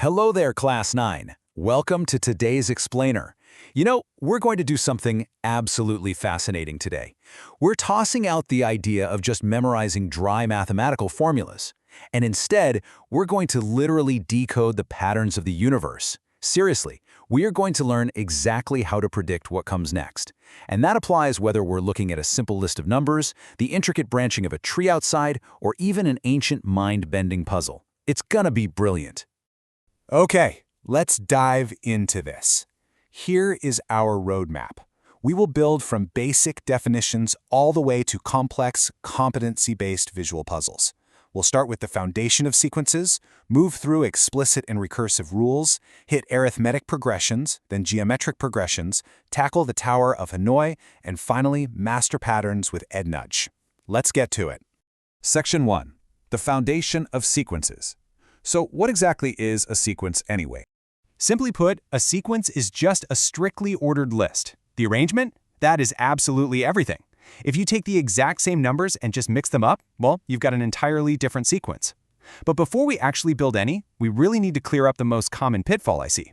Hello there, Class 9. Welcome to today's Explainer. We're going to do something absolutely fascinating today. We're tossing out the idea of just memorizing dry mathematical formulas. And instead, we're going to literally decode the patterns of the universe. Seriously, we are going to learn exactly how to predict what comes next. And that applies whether we're looking at a simple list of numbers, the intricate branching of a tree outside, or even an ancient mind-bending puzzle. It's gonna be brilliant. Okay, let's dive into this. Here is our roadmap. We will build from basic definitions all the way to complex, competency-based visual puzzles. We'll start with the foundation of sequences, move through explicit and recursive rules, hit arithmetic progressions, then geometric progressions, tackle the Tower of Hanoi, and finally master patterns with EdNudge. Let's get to it. Section 1. The foundation of sequences. So what exactly is a sequence anyway? Simply put, a sequence is just a strictly ordered list. The arrangement? That is absolutely everything. If you take the exact same numbers and just mix them up, well, you've got an entirely different sequence. But before we actually build any, we really need to clear up the most common pitfall I see.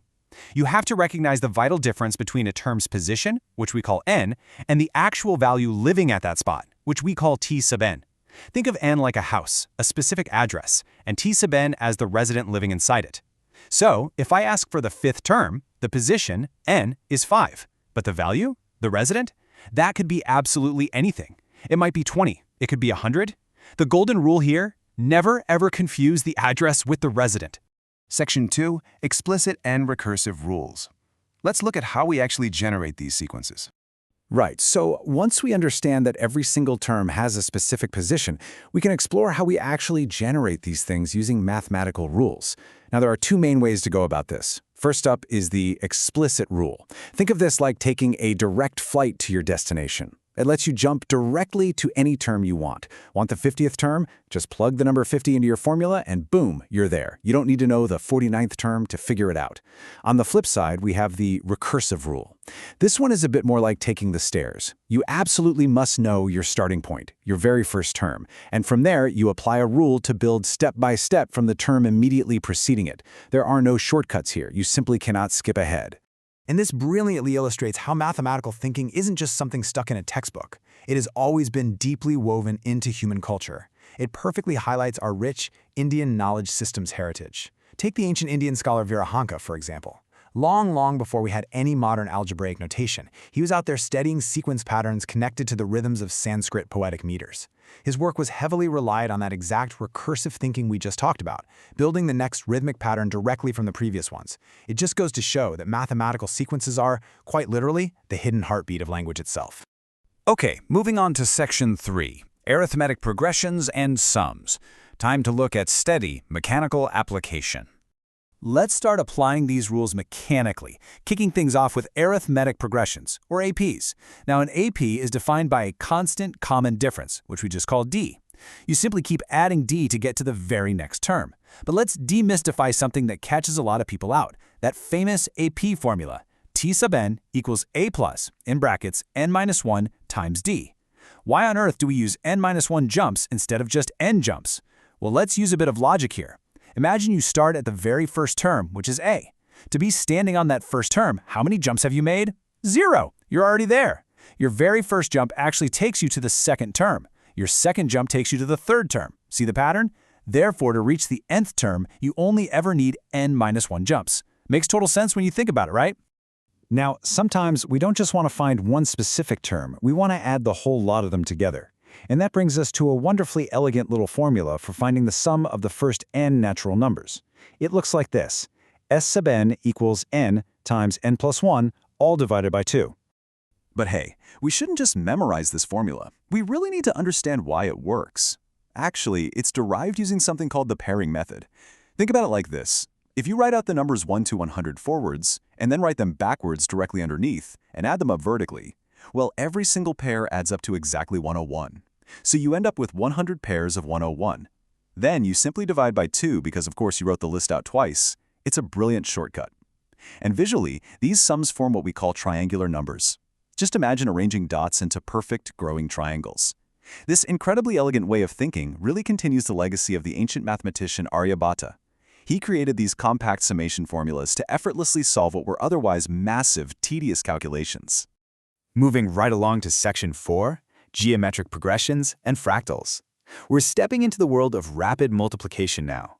You have to recognize the vital difference between a term's position, which we call n, and the actual value living at that spot, which we call t sub n. Think of n like a house, a specific address, and t sub n as the resident living inside it. So, if I ask for the fifth term, the position, n, is 5. But the value, the resident, that could be absolutely anything. It might be 20. It could be 100. The golden rule here, never ever confuse the address with the resident. Section 2. Explicit and recursive rules. Let's look at how we actually generate these sequences. Right, so once we understand that every single term has a specific position, we can explore how we actually generate these things using mathematical rules. Now, there are two main ways to go about this. First up is the explicit rule. Think of this like taking a direct flight to your destination. It lets you jump directly to any term you want. Want the 50th term? Just plug the number 50 into your formula and boom, you're there. You don't need to know the 49th term to figure it out. On the flip side, we have the recursive rule. This one is a bit more like taking the stairs. You absolutely must know your starting point, your very first term. And from there, you apply a rule to build step by step from the term immediately preceding it. There are no shortcuts here. You simply cannot skip ahead. And this brilliantly illustrates how mathematical thinking isn't just something stuck in a textbook. It has always been deeply woven into human culture. It perfectly highlights our rich Indian knowledge systems heritage. Take the ancient Indian scholar Virahanka, for example. Long before we had any modern algebraic notation, he was out there studying sequence patterns connected to the rhythms of Sanskrit poetic meters. His work was heavily relied on that exact recursive thinking we just talked about, building the next rhythmic pattern directly from the previous ones. It just goes to show that mathematical sequences are, quite literally, the hidden heartbeat of language itself. Okay, moving on to Section 3. Arithmetic progressions and sums. Time to look at steady, mechanical application. Let's start applying these rules mechanically, kicking things off with arithmetic progressions, or APs. Now, an AP is defined by a constant common difference, which we just call D. You simply keep adding D to get to the very next term. But let's demystify something that catches a lot of people out, that famous AP formula, T sub n equals A plus, in brackets, n minus 1 times D. Why on earth do we use n minus 1 jumps instead of just n jumps? Well, let's use a bit of logic here. Imagine you start at the very first term, which is A. To be standing on that first term, how many jumps have you made? 0. You're already there. Your very first jump actually takes you to the second term. Your second jump takes you to the third term. See the pattern? Therefore, to reach the nth term, you only ever need n minus 1 jumps. Makes total sense when you think about it, right? Now, sometimes we don't just want to find one specific term. We want to add the whole lot of them together. And that brings us to a wonderfully elegant little formula for finding the sum of the first n natural numbers. It looks like this. S sub n equals n times n plus 1, all divided by 2. But hey, we shouldn't just memorize this formula. We really need to understand why it works. Actually, it's derived using something called the pairing method. Think about it like this. If you write out the numbers 1 to 100 forwards, and then write them backwards directly underneath, and add them up vertically, well, every single pair adds up to exactly 101. So you end up with 100 pairs of 101. Then you simply divide by 2 because of course you wrote the list out twice. It's a brilliant shortcut. And visually, these sums form what we call triangular numbers. Just imagine arranging dots into perfect growing triangles. This incredibly elegant way of thinking really continues the legacy of the ancient mathematician Aryabhata. He created these compact summation formulas to effortlessly solve what were otherwise massive, tedious calculations. Moving right along to Section 4, geometric progressions and fractals. We're stepping into the world of rapid multiplication now.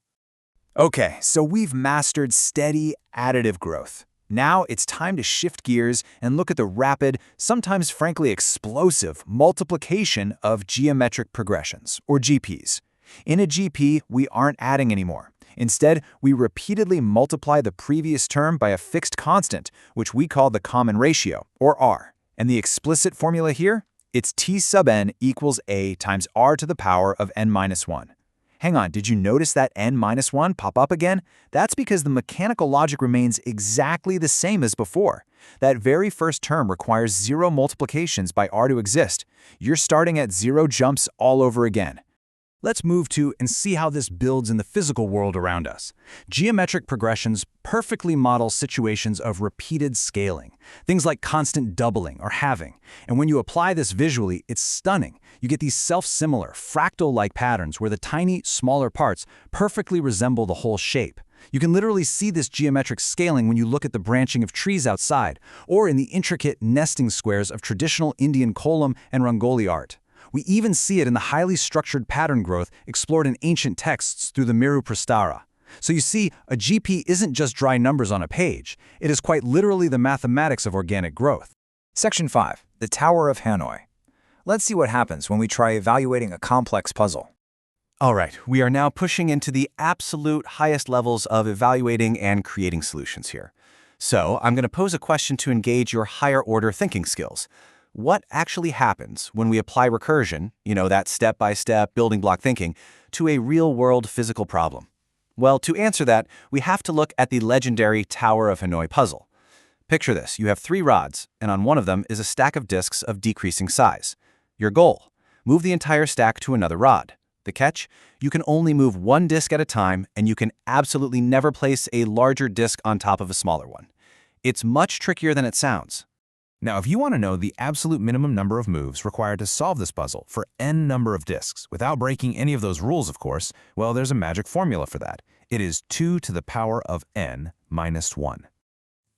Okay, so we've mastered steady, additive growth. Now it's time to shift gears and look at the rapid, sometimes frankly explosive, multiplication of geometric progressions, or GPs. In a GP, we aren't adding anymore. Instead, we repeatedly multiply the previous term by a fixed constant, which we call the common ratio, or R. And the explicit formula here? It's T sub n equals A times R to the power of n minus 1. Hang on, did you notice that n minus 1 pop up again? That's because the mechanical logic remains exactly the same as before. That very first term requires 0 multiplications by R to exist. You're starting at 0 jumps all over again. Let's move to and see how this builds in the physical world around us. Geometric progressions perfectly model situations of repeated scaling, things like constant doubling or halving. And when you apply this visually, it's stunning. You get these self-similar, fractal-like patterns where the tiny, smaller parts perfectly resemble the whole shape. You can literally see this geometric scaling when you look at the branching of trees outside, or in the intricate nesting squares of traditional Indian kolam and Rangoli art. We even see it in the highly structured pattern growth explored in ancient texts through the Miru Prastara. So you see, a GP isn't just dry numbers on a page. It is quite literally the mathematics of organic growth. Section 5. The Tower of Hanoi. Let's see what happens when we try evaluating a complex puzzle. All right, we are now pushing into the absolute highest levels of evaluating and creating solutions here. So I'm going to pose a question to engage your higher order thinking skills. What actually happens when we apply recursion, that step-by-step building block thinking, to a real-world physical problem? Well, to answer that, we have to look at the legendary Tower of Hanoi puzzle. Picture this. You have 3 rods, and on one of them is a stack of discs of decreasing size. Your goal: move the entire stack to another rod. The catch? You can only move one disc at a time, and you can absolutely never place a larger disc on top of a smaller one. It's much trickier than it sounds. Now, if you want to know the absolute minimum number of moves required to solve this puzzle for n number of discs, without breaking any of those rules, of course, well, there's a magic formula for that. It is 2 to the power of n minus 1.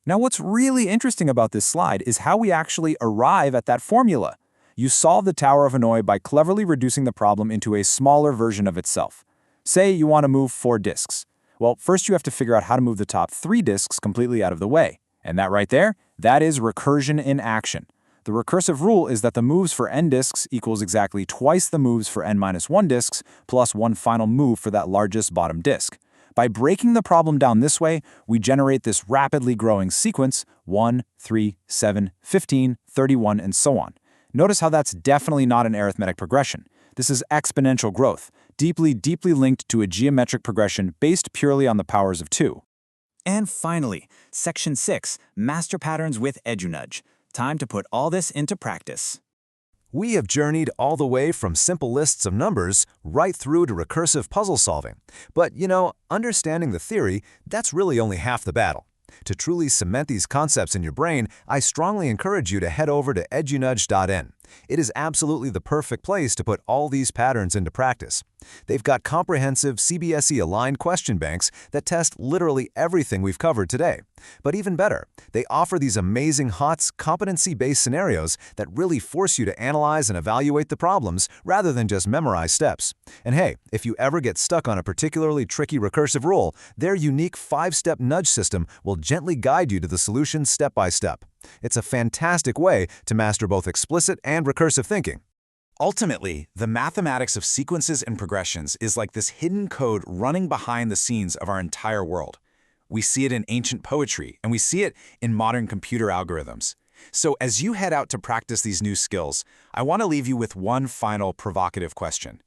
Now, what's really interesting about this slide is how we actually arrive at that formula. You solve the Tower of Hanoi by cleverly reducing the problem into a smaller version of itself. Say you want to move 4 discs. Well, first you have to figure out how to move the top 3 discs completely out of the way. And that right there, that is recursion in action. The recursive rule is that the moves for n discs equals exactly twice the moves for n minus 1 discs plus one final move for that largest bottom disc. By breaking the problem down this way, we generate this rapidly growing sequence 1, 3, 7, 15, 31, and so on. Notice how that's definitely not an arithmetic progression. This is exponential growth, deeply linked to a geometric progression based purely on the powers of 2. And finally, Section 6, Master Patterns with EduNudge. Time to put all this into practice. We have journeyed all the way from simple lists of numbers right through to recursive puzzle solving. But, understanding the theory, that's really only half the battle. To truly cement these concepts in your brain, I strongly encourage you to head over to edunudge.in. It is absolutely the perfect place to put all these patterns into practice. They've got comprehensive CBSE-aligned question banks that test literally everything we've covered today. But even better, they offer these amazing HOTS competency-based scenarios that really force you to analyze and evaluate the problems rather than just memorize steps. And hey, if you ever get stuck on a particularly tricky recursive rule, their unique 5-step nudge system will gently guide you to the solution step by step. It's a fantastic way to master both explicit and recursive thinking. Ultimately, the mathematics of sequences and progressions is like this hidden code running behind the scenes of our entire world. We see it in ancient poetry, and we see it in modern computer algorithms. So as you head out to practice these new skills, I want to leave you with one final provocative question.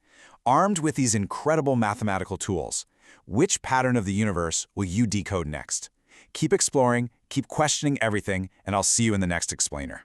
Armed with these incredible mathematical tools, which pattern of the universe will you decode next? Keep exploring, keep questioning everything, and I'll see you in the next explainer.